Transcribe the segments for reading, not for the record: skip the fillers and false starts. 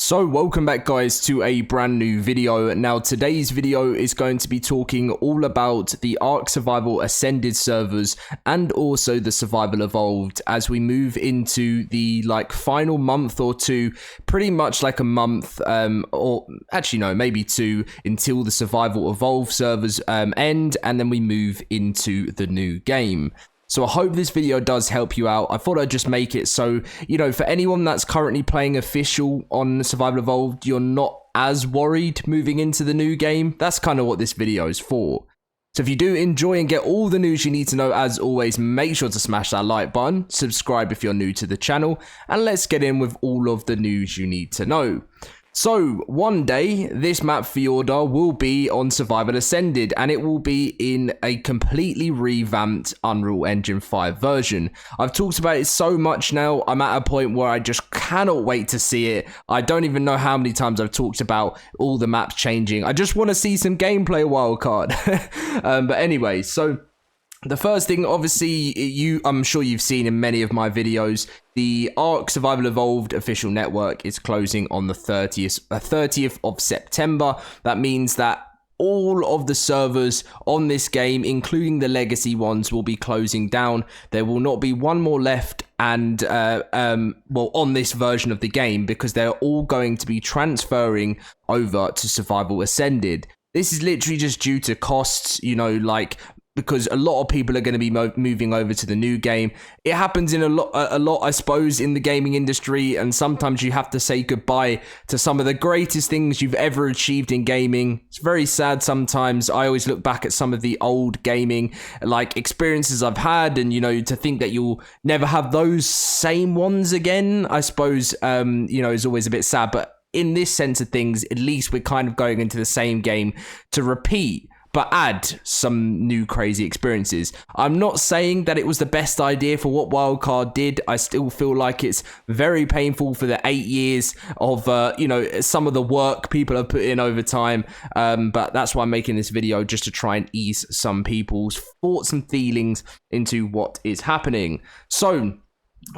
So welcome back guys to a brand new video. Now today's video is going to be talking all about the ARK Survival Ascended servers and also the Survival Evolved as we move into the final month or two, pretty much like a month or actually no, maybe two until the Survival Evolved servers end, and then we move into the new game. So I hope this video does help you out. I thought I'd just make it so, you know, for anyone that's currently playing official on Survival Evolved, you're not as worried moving into the new game. That's kind of what this video is for. So if you do enjoy and get all the news you need to know, as always, make sure to smash that like button, subscribe if you're new to the channel, and let's get in with all of the news you need to know. So, one day, this map Fjorda will be on Survival Ascended, and it will be in a completely revamped Unreal Engine 5 version. I've talked about it so much now, I'm at a point where I just cannot wait to see it. I don't even know how many times I've talked about all the maps changing. I just want to see some gameplay, wildcard. But anyway, so the first thing, obviously, I'm sure you've seen in many of my videos, the ARK Survival Evolved official network is closing on the 30th of September. That means that all of the servers on this game, including the legacy ones, will be closing down. There will not be one more left and on this version of the game, because they're all going to be transferring over to Survival Ascended. This is literally just due to costs, you know, because a lot of people are going to be moving over to the new game. It happens in a lot, I suppose, in the gaming industry, and sometimes you have to say goodbye to some of the greatest things you've ever achieved in gaming. It's very sad sometimes. I always look back at some of the old gaming experiences I've had, and you know, to think that you'll never have those same ones again, I suppose, you know, is always a bit sad. But in this sense of things, at least we're kind of going into the same game to repeat, but add some new crazy experiences. I'm not saying that it was the best idea for what Wildcard did. I still feel like it's very painful for the 8 years of, you know, some of the work people have put in over time. But that's why I'm making this video, just to try and ease some people's thoughts and feelings into what is happening. So,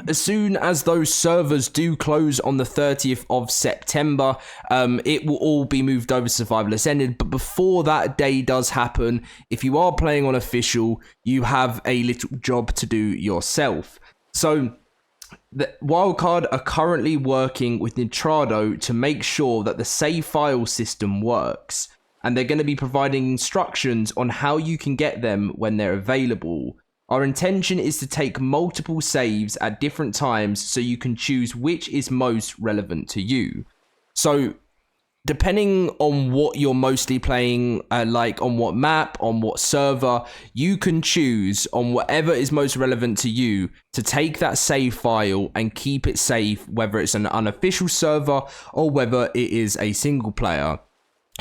as soon as those servers do close on the 30th of September, it will all be moved over to Survival Ascended. But before that day does happen, if you are playing on official, you have a little job to do yourself. So the Wildcard are currently working with Nitrado to make sure that the save file system works. And they're going to be providing instructions on how you can get them when they're available. Our intention is to take multiple saves at different times so you can choose which is most relevant to you. So, depending on what you're mostly playing, on what map, on what server, you can choose on whatever is most relevant to you to take that save file and keep it safe, whether it's an unofficial server or whether it is a single player.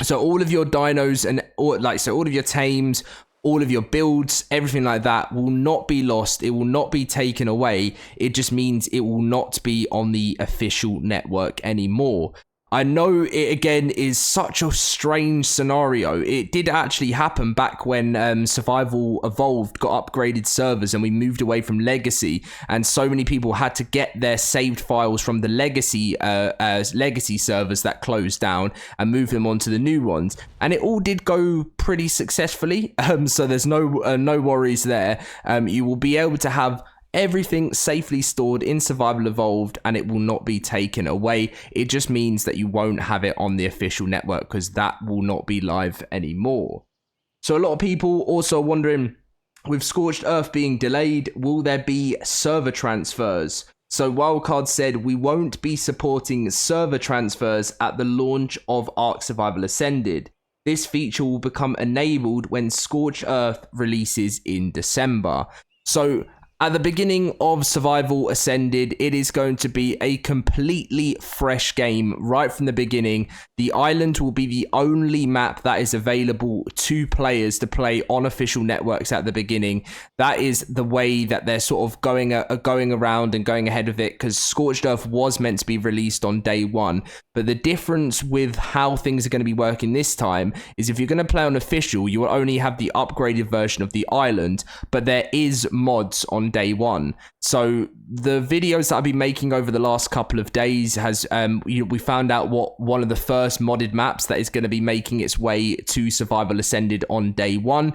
So all of your dinos and all of your tames, all of your builds, everything like that will not be lost. It will not be taken away. It just means it will not be on the official network anymore. I know it again is such a strange scenario. It did actually happen back when Survival Evolved got upgraded servers and we moved away from Legacy, and so many people had to get their saved files from the Legacy servers that closed down and move them onto the new ones, and it all did go pretty successfully. So there's no worries there. You will be able to have everything safely stored in Survival Evolved, and it will not be taken away. It just means that you won't have it on the official network, because that will not be live anymore. So a lot of people also are wondering, with Scorched Earth being delayed, will there be server transfers? So Wildcard said we won't be supporting server transfers at the launch of ARK Survival Ascended. This feature will become enabled when Scorched Earth releases in December. So at the beginning of Survival Ascended, it is going to be a completely fresh game right from the beginning. The island will be the only map that is available to players to play on official networks at the beginning. That is the way that they're sort of going around and going ahead of it, because Scorched Earth was meant to be released on day one. But the difference with how things are going to be working this time is if you're going to play on official, you will only have the upgraded version of the island, but there is mods on on day one. So the videos that I've been making over the last couple of days has we found out what one of the first modded maps that is going to be making its way to Survival Ascended on day one,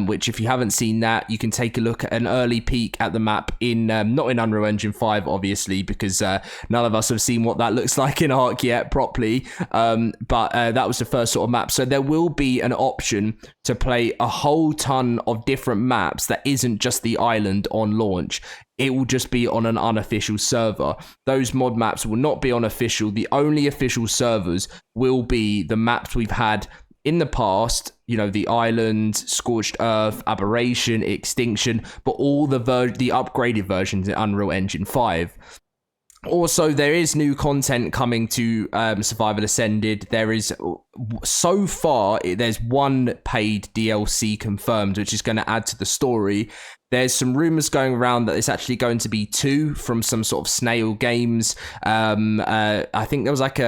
which if you haven't seen that, you can take a look at an early peek at the map in not in Unreal Engine 5 obviously, because none of us have seen what that looks like in ARK yet properly, but that was the first sort of map. So there will be an option to play a whole ton of different maps that isn't just the island on launch. It will just be on an unofficial server. Those mod maps will not be on official. The only official servers will be the maps we've had in the past, you know, the island, Scorched Earth, Aberration, Extinction, but all the upgraded versions in Unreal Engine 5. Also, there is new content coming to Survival Ascended. There is, so far, there's one paid DLC confirmed, which is going to add to the story. There's some rumors going around that it's actually going to be 2 from some sort of Snail Games. I think there was like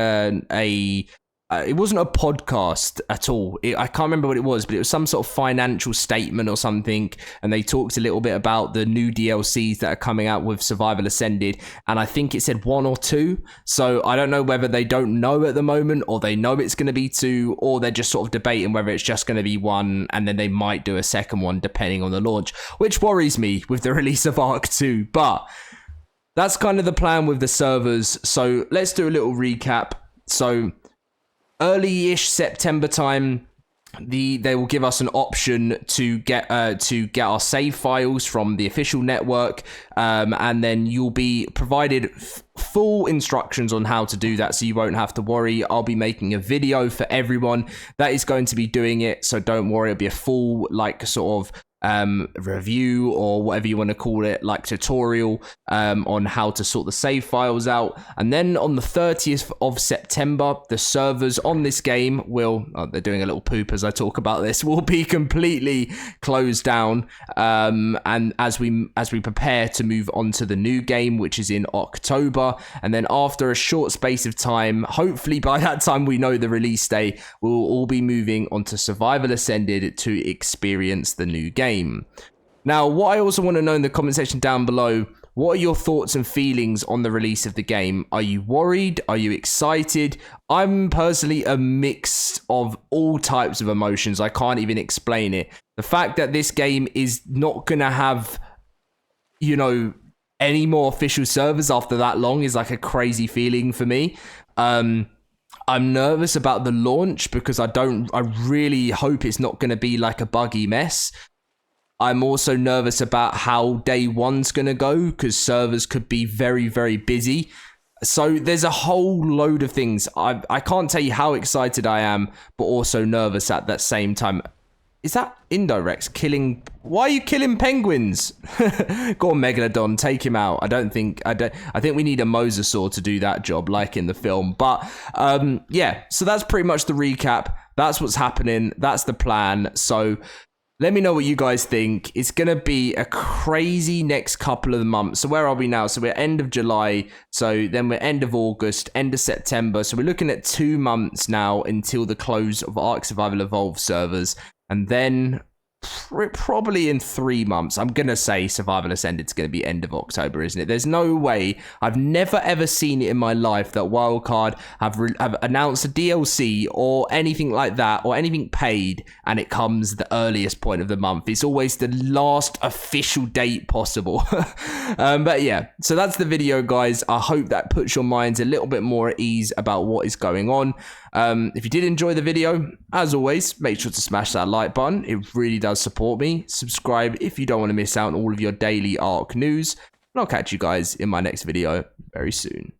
it wasn't a podcast at all. I can't remember what it was, but it was some sort of financial statement or something. And they talked a little bit about the new DLCs that are coming out with Survival Ascended. And I think it said 1 or 2. So I don't know whether they don't know at the moment, or they know it's going to be 2, or they're just sort of debating whether it's just going to be 1. And then they might do a second one depending on the launch, which worries me with the release of ARK 2. But that's kind of the plan with the servers. So let's do a little recap. So early-ish September time, they will give us an option to get our save files from the official network, and then you'll be provided full instructions on how to do that, so you won't have to worry. I'll be making a video for everyone that is going to be doing it, so don't worry. It'll be a full, like, sort of review, or whatever you want to call it, like tutorial on how to sort the save files out. And then on the 30th of September, the servers on this game will, they're doing a little poop as I talk about this, will be completely closed down, and as we prepare to move on to the new game, which is in October. And then after a short space of time, hopefully by that time we know the release date, we'll all be moving on to Survival Ascended to experience the new game. Now, what I also want to know in the comment section down below, what are your thoughts and feelings on the release of the game? Are you worried? Are you excited? I'm personally a mix of all types of emotions. I can't even explain it. The fact that this game is not going to have, you know, any more official servers after that long is like a crazy feeling for me. I'm nervous about the launch because I really hope it's not going to be like a buggy mess. I'm also nervous about how day one's going to go, because servers could be very, very busy. So there's a whole load of things. I can't tell you how excited I am, but also nervous at that same time. Is that Indirects killing? Why are you killing penguins? Go on, Megalodon, take him out. I think we need a mosasaur to do that job, like in the film. But yeah, so that's pretty much the recap. That's what's happening. That's the plan. So let me know what you guys think. It's going to be a crazy next couple of months. So where are we now? So we're end of July. So then we're end of August, end of September. So we're looking at 2 months now until the close of ARK Survival Evolved servers. And then probably in 3 months, I'm going to say Survival Ascended is going to be end of October, isn't it? There's no way. I've never ever seen it in my life that Wildcard have announced a DLC or anything like that, or anything paid, and it comes the earliest point of the month. It's always the last official date possible. But yeah, so that's the video, guys. I hope that puts your minds a little bit more at ease about what is going on. If you did enjoy the video, as always, make sure to smash that like button. It really does support me. Subscribe if you don't want to miss out on all of your daily ARK news. And I'll catch you guys in my next video very soon.